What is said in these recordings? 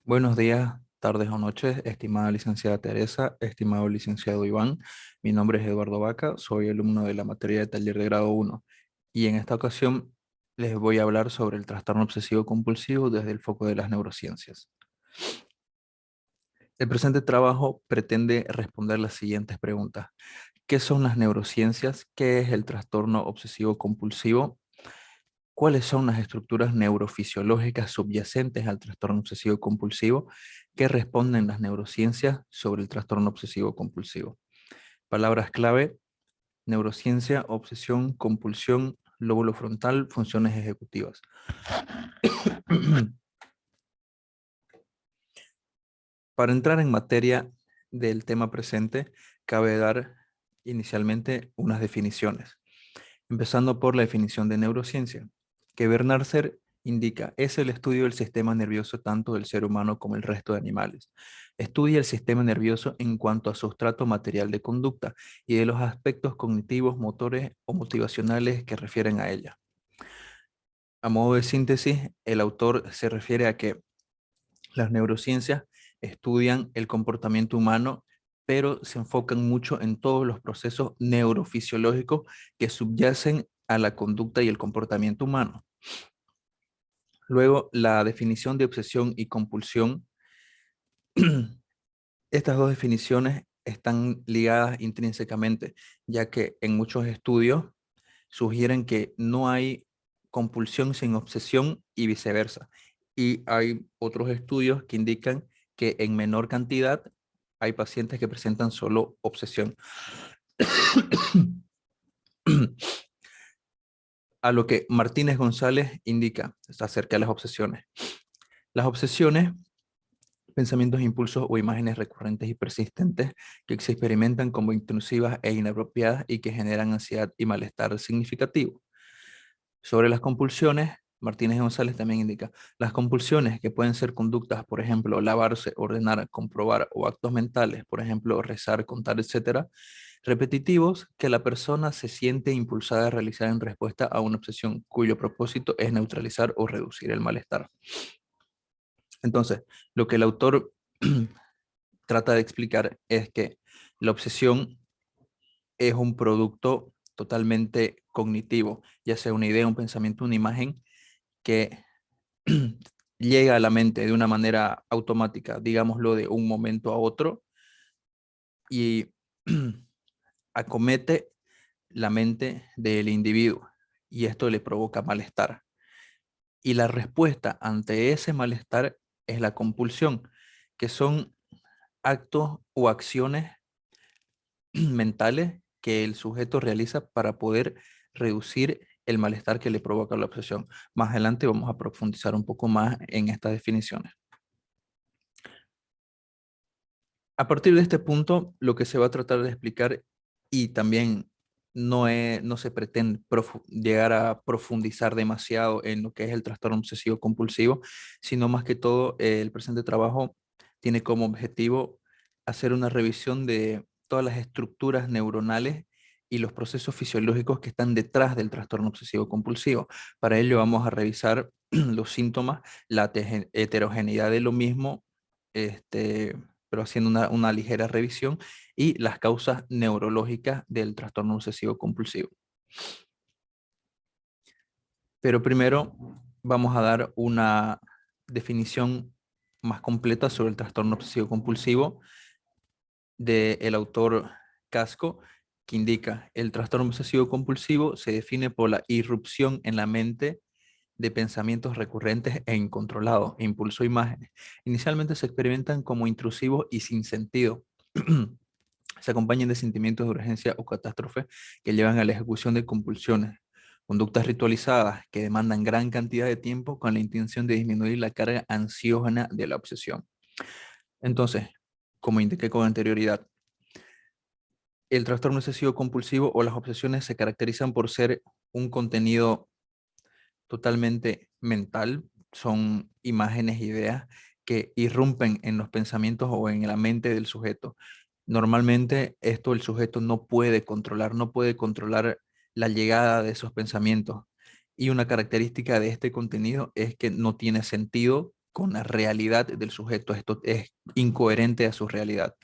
Buenos días, tardes o noches, estimada licenciada Teresa, estimado licenciado Iván. Mi nombre es Eduardo Vaca, soy alumno de la materia de taller de grado 1 y en esta ocasión les voy a hablar sobre el trastorno obsesivo compulsivo desde el foco de las neurociencias. El presente trabajo pretende responder las siguientes preguntas. ¿Qué son las neurociencias? ¿Qué es el trastorno obsesivo compulsivo? ¿Cuáles son las estructuras neurofisiológicas subyacentes al trastorno obsesivo compulsivo? ¿Qué responden las neurociencias sobre el trastorno obsesivo compulsivo? Palabras clave: neurociencia, obsesión, compulsión, lóbulo frontal, funciones ejecutivas. Para entrar en materia del tema presente, cabe dar inicialmente unas definiciones, empezando por la definición de neurociencia, que Bernarcer indica es el estudio del sistema nervioso tanto del ser humano como el resto de animales. Estudia el sistema nervioso en cuanto a sustrato material de conducta y de los aspectos cognitivos, motores o motivacionales que refieren a ella. A modo de síntesis, el autor se refiere a que las neurociencias estudian el comportamiento humano, pero se enfocan mucho en todos los procesos neurofisiológicos que subyacen a la conducta y el comportamiento humano. Luego, la definición de obsesión y compulsión. Estas dos definiciones están ligadas intrínsecamente, ya que en muchos estudios sugieren que no hay compulsión sin obsesión y viceversa. Y hay otros estudios que indican que en menor cantidad hay pacientes que presentan solo obsesión. A lo que Martínez González indica acerca de las obsesiones. Las obsesiones, pensamientos, impulsos o imágenes recurrentes y persistentes que se experimentan como intrusivas e inapropiadas y que generan ansiedad y malestar significativo. Sobre las compulsiones, Martínez González también indica, las compulsiones que pueden ser conductas, por ejemplo, lavarse, ordenar, comprobar o actos mentales, por ejemplo, rezar, contar, etcétera, repetitivos que la persona se siente impulsada a realizar en respuesta a una obsesión cuyo propósito es neutralizar o reducir el malestar. Entonces, lo que el autor trata de explicar es que la obsesión es un producto totalmente cognitivo, ya sea una idea, un pensamiento, una imagen que llega a la mente de una manera automática, digámoslo, de un momento a otro, y acomete la mente del individuo, y esto le provoca malestar. Y la respuesta ante ese malestar es la compulsión, que son actos o acciones mentales que el sujeto realiza para poder reducir el malestar que le provoca la obsesión. Más adelante vamos a profundizar un poco más en estas definiciones. A partir de este punto, lo que se va a tratar de explicar, y también no se pretende llegar a profundizar demasiado en lo que es el trastorno obsesivo compulsivo, sino más que todo el presente trabajo tiene como objetivo hacer una revisión de todas las estructuras neuronales y los procesos fisiológicos que están detrás del trastorno obsesivo compulsivo. Para ello vamos a revisar los síntomas, la heterogeneidad de lo mismo, pero haciendo una ligera revisión, y las causas neurológicas del trastorno obsesivo compulsivo. Pero primero vamos a dar una definición más completa sobre el trastorno obsesivo compulsivo del autor Casco, que indica: el trastorno obsesivo compulsivo se define por la irrupción en la mente de pensamientos recurrentes e incontrolados, e impulso imágenes. Inicialmente se experimentan como intrusivos y sin sentido. Se acompañan de sentimientos de urgencia o catástrofe que llevan a la ejecución de compulsiones, conductas ritualizadas que demandan gran cantidad de tiempo con la intención de disminuir la carga ansiógena de la obsesión. Entonces, como indiqué con anterioridad, el trastorno obsesivo compulsivo o las obsesiones se caracterizan por ser un contenido totalmente mental, son imágenes, ideas que irrumpen en los pensamientos o en la mente del sujeto. Normalmente esto el sujeto no puede controlar la llegada de esos pensamientos. Y una característica de este contenido es que no tiene sentido con la realidad del sujeto. Esto es incoherente a su realidad.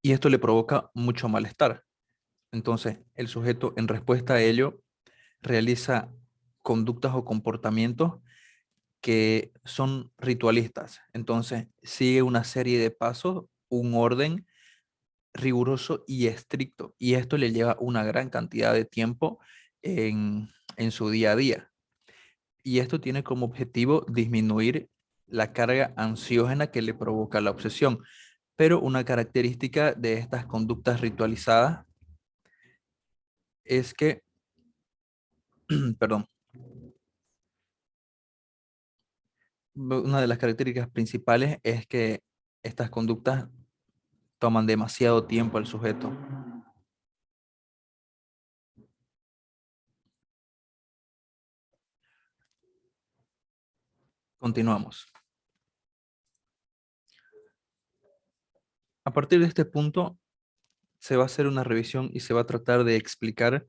Y esto le provoca mucho malestar. Entonces, el sujeto, en respuesta a ello, realiza conductas o comportamientos que son ritualistas. Entonces, sigue una serie de pasos, un orden riguroso y estricto. Y esto le lleva una gran cantidad de tiempo en su día a día. Y esto tiene como objetivo disminuir la carga ansiógena que le provoca la obsesión. Pero una característica de estas conductas ritualizadas es que, perdón, una de las características principales es que estas conductas toman demasiado tiempo al sujeto. Continuamos. A partir de este punto, se va a hacer una revisión y se va a tratar de explicar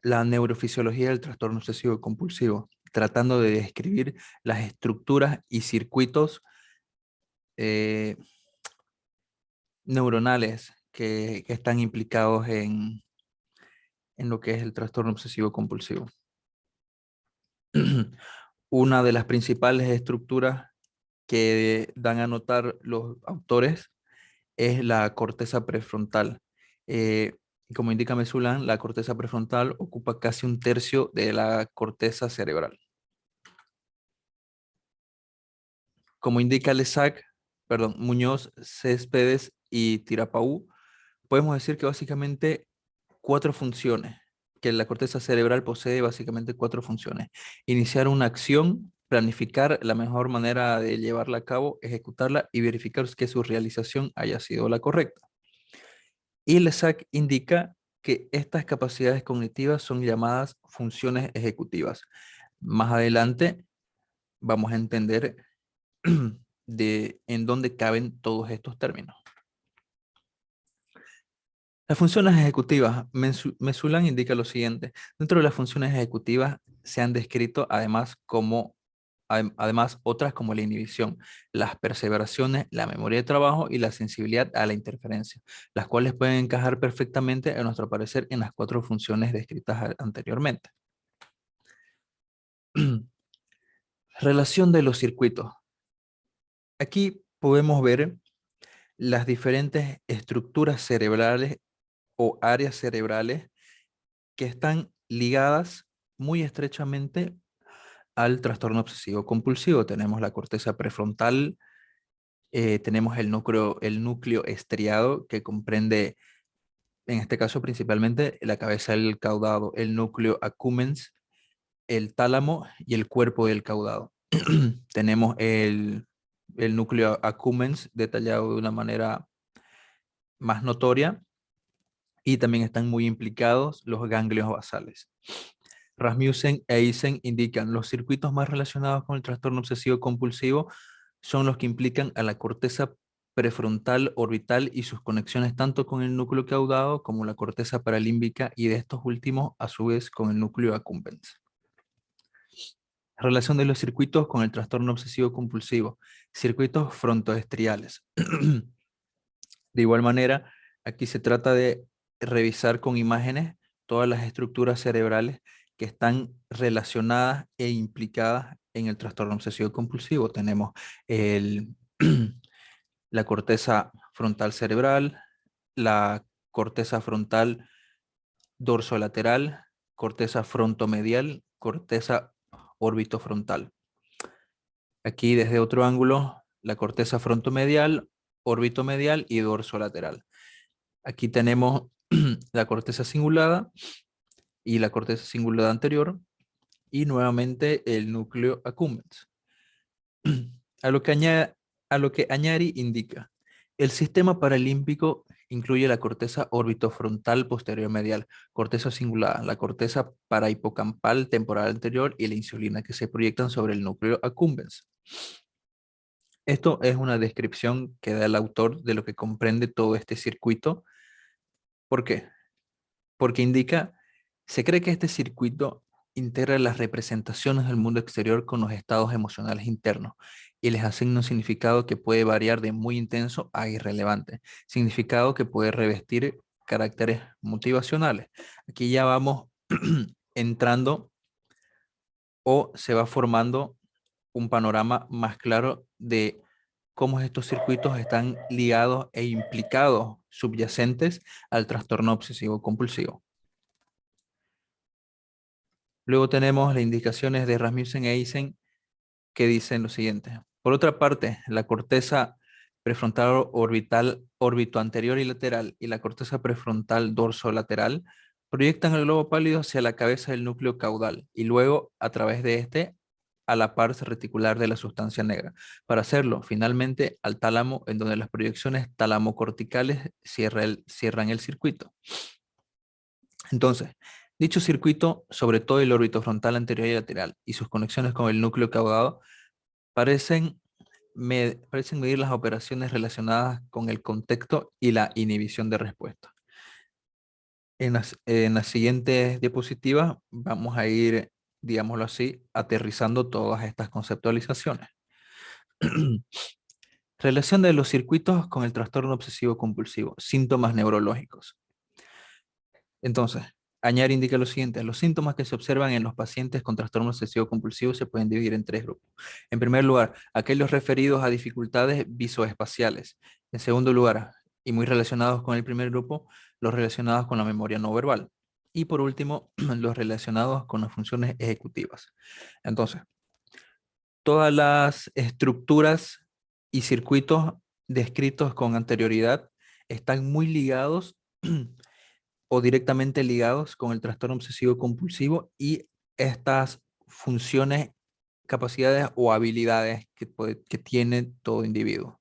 la neurofisiología del trastorno obsesivo compulsivo, tratando de describir las estructuras y circuitos eh, neuronales que están implicados en lo que es el trastorno obsesivo compulsivo. Una de las principales estructuras que dan a notar los autores es la corteza prefrontal. Como indica Mesulan, la corteza prefrontal ocupa casi un tercio de la corteza cerebral. Como indica Muñoz, Céspedes y Tirapaú, podemos decir que básicamente cuatro funciones, que la corteza cerebral posee básicamente cuatro funciones. Iniciar una acción, planificar la mejor manera de llevarla a cabo, ejecutarla y verificar que su realización haya sido la correcta. Y Lesac indica que estas capacidades cognitivas son llamadas funciones ejecutivas. Más adelante vamos a entender en dónde caben todos estos términos. Las funciones ejecutivas, Mesulan indica lo siguiente. Dentro de las funciones ejecutivas se han descrito además otras como la inhibición, las perseveraciones, la memoria de trabajo y la sensibilidad a la interferencia, las cuales pueden encajar perfectamente, a nuestro parecer, en las cuatro funciones descritas anteriormente. Relación de los circuitos. Aquí podemos ver las diferentes estructuras cerebrales o áreas cerebrales que están ligadas muy estrechamente al trastorno obsesivo compulsivo. Tenemos la corteza prefrontal, tenemos el núcleo estriado que comprende, en este caso principalmente, la cabeza del caudado, el núcleo accumbens, el tálamo y el cuerpo del caudado. Tenemos el núcleo accumbens detallado de una manera más notoria y también están muy implicados los ganglios basales. Rasmussen e Eisen indican los circuitos más relacionados con el trastorno obsesivo compulsivo son los que implican a la corteza prefrontal orbital y sus conexiones tanto con el núcleo caudado como la corteza paralímbica y de estos últimos a su vez con el núcleo accumbens. Relación de los circuitos con el trastorno obsesivo compulsivo. Circuitos frontoestriales. De igual manera, aquí se trata de revisar con imágenes todas las estructuras cerebrales que están relacionadas e implicadas en el trastorno obsesivo compulsivo. Tenemos el, la corteza frontal cerebral, la corteza frontal dorsolateral, corteza frontomedial, corteza orbitofrontal. Aquí desde otro ángulo, la corteza frontomedial, orbitomedial y dorsolateral. Aquí tenemos la corteza cingulada y la corteza cingulada anterior y nuevamente el núcleo accumbens. A lo que Añari indica, el sistema paralímpico incluye la corteza orbitofrontal posterior medial, corteza cingulada, la corteza parahipocampal temporal anterior y la insulina que se proyectan sobre el núcleo accumbens. Esto es una descripción que da el autor de lo que comprende todo este circuito. ¿Por qué? Porque indica, se cree que este circuito integra las representaciones del mundo exterior con los estados emocionales internos y les asigna un significado que puede variar de muy intenso a irrelevante, significado que puede revestir caracteres motivacionales. Aquí ya vamos entrando o se va formando un panorama más claro de cómo estos circuitos están ligados e implicados, subyacentes al trastorno obsesivo compulsivo. Luego tenemos las indicaciones de Rasmussen e Eisen que dicen lo siguiente. Por otra parte, la corteza prefrontal orbital, órbito anterior y lateral y la corteza prefrontal dorsolateral proyectan el globo pálido hacia la cabeza del núcleo caudal y luego a través de este a la parte reticular de la sustancia negra. Para hacerlo, finalmente, al tálamo, en donde las proyecciones talamocorticales cierran el circuito. Entonces, dicho circuito, sobre todo el órbito frontal anterior y lateral, y sus conexiones con el núcleo caudado, parecen, parecen medir las operaciones relacionadas con el contexto y la inhibición de respuesta. En las siguientes diapositivas vamos a ir, digámoslo así, aterrizando todas estas conceptualizaciones. Relación de los circuitos con el trastorno obsesivo compulsivo, síntomas neurológicos. Entonces, Añar indica lo siguiente: los síntomas que se observan en los pacientes con trastorno obsesivo compulsivo se pueden dividir en tres grupos. En primer lugar, aquellos referidos a dificultades visoespaciales. En segundo lugar, y muy relacionados con el primer grupo, los relacionados con la memoria no verbal. Y por último, los relacionados con las funciones ejecutivas. Entonces, todas las estructuras y circuitos descritos con anterioridad están muy ligados o directamente ligados con el trastorno obsesivo compulsivo y estas funciones, capacidades o habilidades que tiene todo individuo.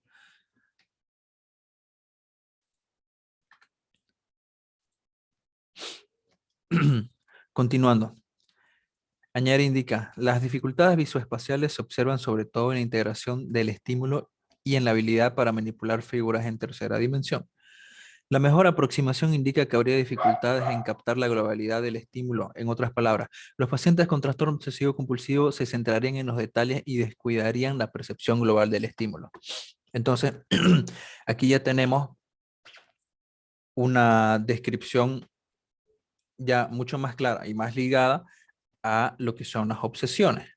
Continuando. Añade indica, las dificultades visoespaciales se observan sobre todo en la integración del estímulo y en la habilidad para manipular figuras en tercera dimensión. La mejor aproximación indica que habría dificultades en captar la globalidad del estímulo. En otras palabras, los pacientes con trastorno obsesivo compulsivo se centrarían en los detalles y descuidarían la percepción global del estímulo. Entonces, aquí ya tenemos una descripción ya mucho más clara y más ligada a lo que son las obsesiones.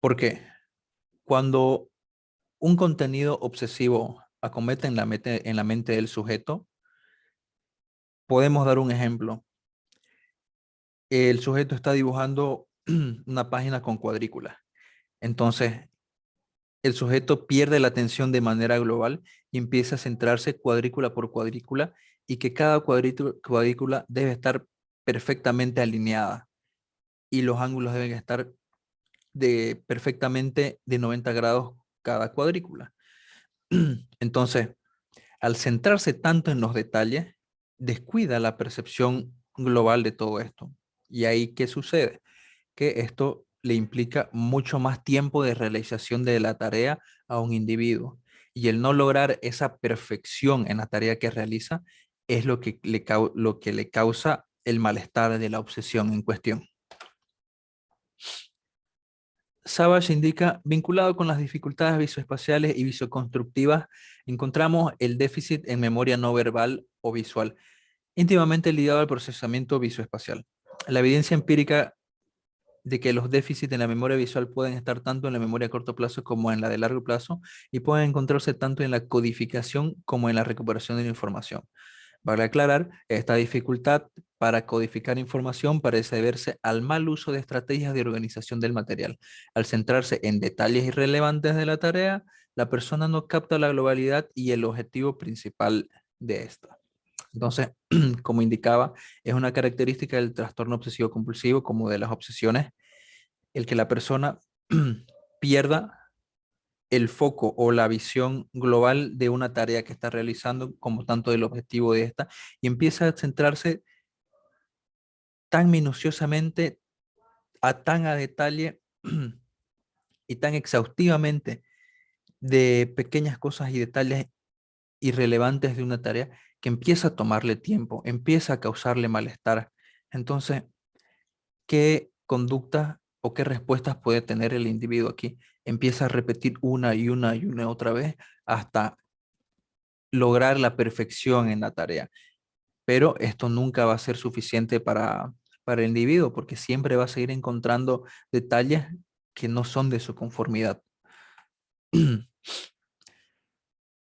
¿Por qué? Cuando un contenido obsesivo acomete en la mente del sujeto, podemos dar un ejemplo. El sujeto está dibujando una página con cuadrículas. Entonces, el sujeto pierde la atención de manera global y empieza a centrarse cuadrícula por cuadrícula y que cada cuadrícula debe estar perfectamente alineada y los ángulos deben estar perfectamente de 90 grados cada cuadrícula. Entonces, al centrarse tanto en los detalles, descuida la percepción global de todo esto. ¿Y ahí qué sucede? Que esto le implica mucho más tiempo de realización de la tarea a un individuo. Y el no lograr esa perfección en la tarea que realiza es lo que le causa el malestar de la obsesión en cuestión. Savage indica, vinculado con las dificultades visoespaciales y visoconstructivas, encontramos el déficit en memoria no verbal o visual, íntimamente ligado al procesamiento visoespacial. La evidencia empírica de que los déficits en la memoria visual pueden estar tanto en la memoria a corto plazo como en la de largo plazo y pueden encontrarse tanto en la codificación como en la recuperación de la información. Vale aclarar, esta dificultad para codificar información parece deberse al mal uso de estrategias de organización del material. Al centrarse en detalles irrelevantes de la tarea, la persona no capta la globalidad y el objetivo principal de esta. Entonces, como indicaba, es una característica del trastorno obsesivo compulsivo como de las obsesiones, el que la persona pierda el foco o la visión global de una tarea que está realizando, como tanto del objetivo de esta, y empieza a centrarse tan minuciosamente, tan a detalle y tan exhaustivamente de pequeñas cosas y detalles irrelevantes de una tarea que empieza a tomarle tiempo, empieza a causarle malestar. Entonces, qué conductas o qué respuestas puede tener el individuo aquí. Empieza a repetir una y una y una otra vez hasta lograr la perfección en la tarea. Pero esto nunca va a ser suficiente para el individuo porque siempre va a seguir encontrando detalles que no son de su conformidad.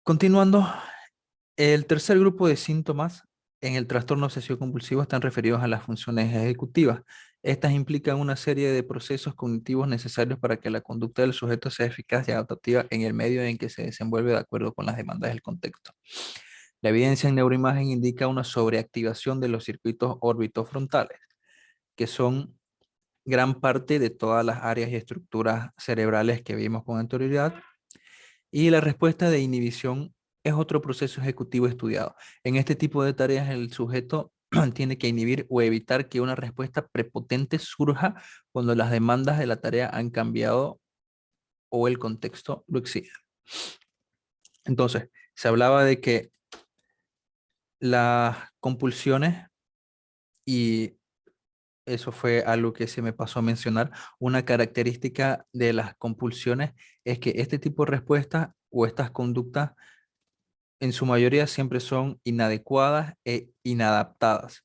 Continuando, el tercer grupo de síntomas en el trastorno obsesivo-compulsivo están referidos a las funciones ejecutivas. Estas implican una serie de procesos cognitivos necesarios para que la conducta del sujeto sea eficaz y adaptativa en el medio en que se desenvuelve de acuerdo con las demandas del contexto. La evidencia en neuroimagen indica una sobreactivación de los circuitos orbitofrontales, que son gran parte de todas las áreas y estructuras cerebrales que vimos con anterioridad, y la respuesta de inhibición es otro proceso ejecutivo estudiado. En este tipo de tareas el sujeto tiene que inhibir o evitar que una respuesta prepotente surja cuando las demandas de la tarea han cambiado o el contexto lo exige. Entonces, se hablaba de que las compulsiones, y eso fue algo que se me pasó a mencionar, una característica de las compulsiones es que este tipo de respuestas o estas conductas en su mayoría siempre son inadecuadas e inadaptadas,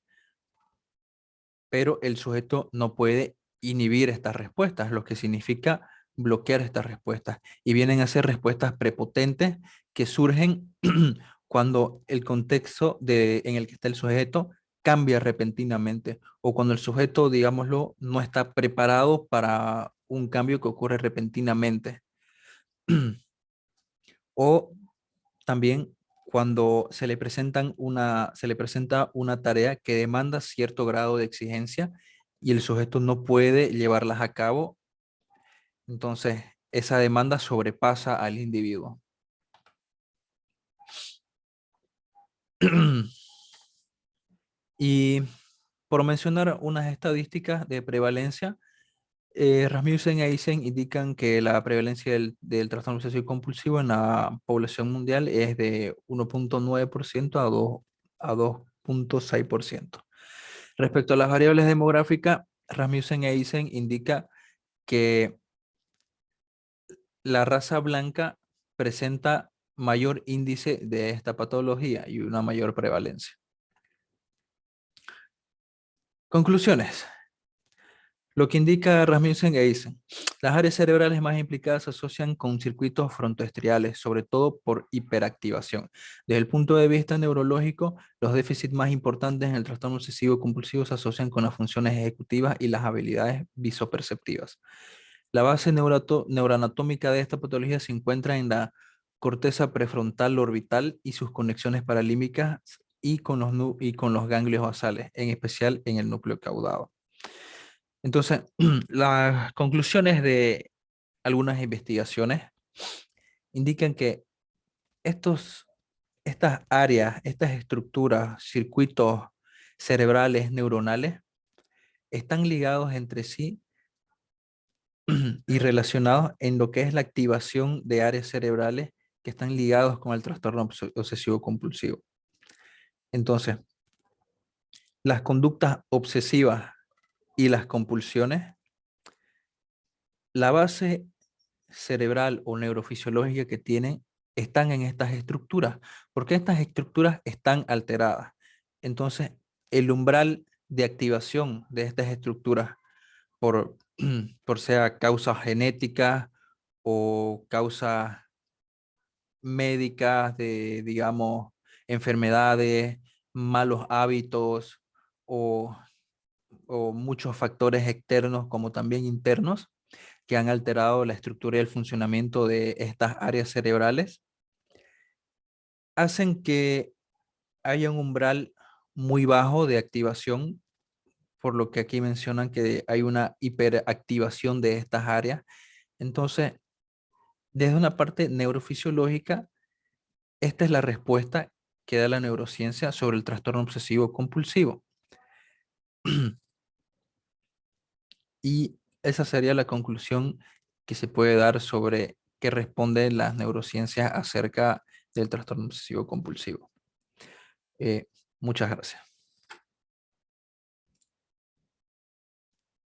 pero el sujeto no puede inhibir estas respuestas, lo que significa bloquear estas respuestas, y vienen a ser respuestas prepotentes que surgen cuando el contexto en el que está el sujeto cambia repentinamente o cuando el sujeto, digámoslo, no está preparado para un cambio que ocurre repentinamente. O también cuando se le presenta una tarea que demanda cierto grado de exigencia y el sujeto no puede llevarlas a cabo, entonces esa demanda sobrepasa al individuo. Y por mencionar unas estadísticas de prevalencia, Rasmussen e Eisen indican que la prevalencia del trastorno obsesivo compulsivo en la población mundial es de 1,9% a 2,6%. Respecto a las variables demográficas, Rasmussen e Eisen indica que la raza blanca presenta mayor índice de esta patología y una mayor prevalencia. Conclusiones. Lo que indica Rasmussen e Eisen. Las áreas cerebrales más implicadas se asocian con circuitos frontoestriales, sobre todo por hiperactivación. Desde el punto de vista neurológico, los déficits más importantes en el trastorno obsesivo compulsivo se asocian con las funciones ejecutivas y las habilidades visoperceptivas. La base neuroanatómica de esta patología se encuentra en la corteza prefrontal orbital y sus conexiones paralímbicas y con los ganglios basales, en especial en el núcleo caudado. Entonces, las conclusiones de algunas investigaciones indican que estas áreas, estas estructuras, circuitos cerebrales, neuronales, están ligados entre sí y relacionados en lo que es la activación de áreas cerebrales que están ligados con el trastorno obsesivo compulsivo. Entonces, las conductas obsesivas y las compulsiones, la base cerebral o neurofisiológica que tienen están en estas estructuras, porque estas estructuras están alteradas. Entonces, el umbral de activación de estas estructuras por, por sea causas genéticas o causas médicas de, digamos, enfermedades, malos hábitos o, o muchos factores externos como también internos que han alterado la estructura y el funcionamiento de estas áreas cerebrales, hacen que haya un umbral muy bajo de activación, por lo que aquí mencionan que hay una hiperactivación de estas áreas. Entonces, desde una parte neurofisiológica, esta es la respuesta que da la neurociencia sobre el trastorno obsesivo compulsivo. Y esa sería la conclusión que se puede dar sobre qué responden las neurociencias acerca del trastorno obsesivo compulsivo. Muchas gracias.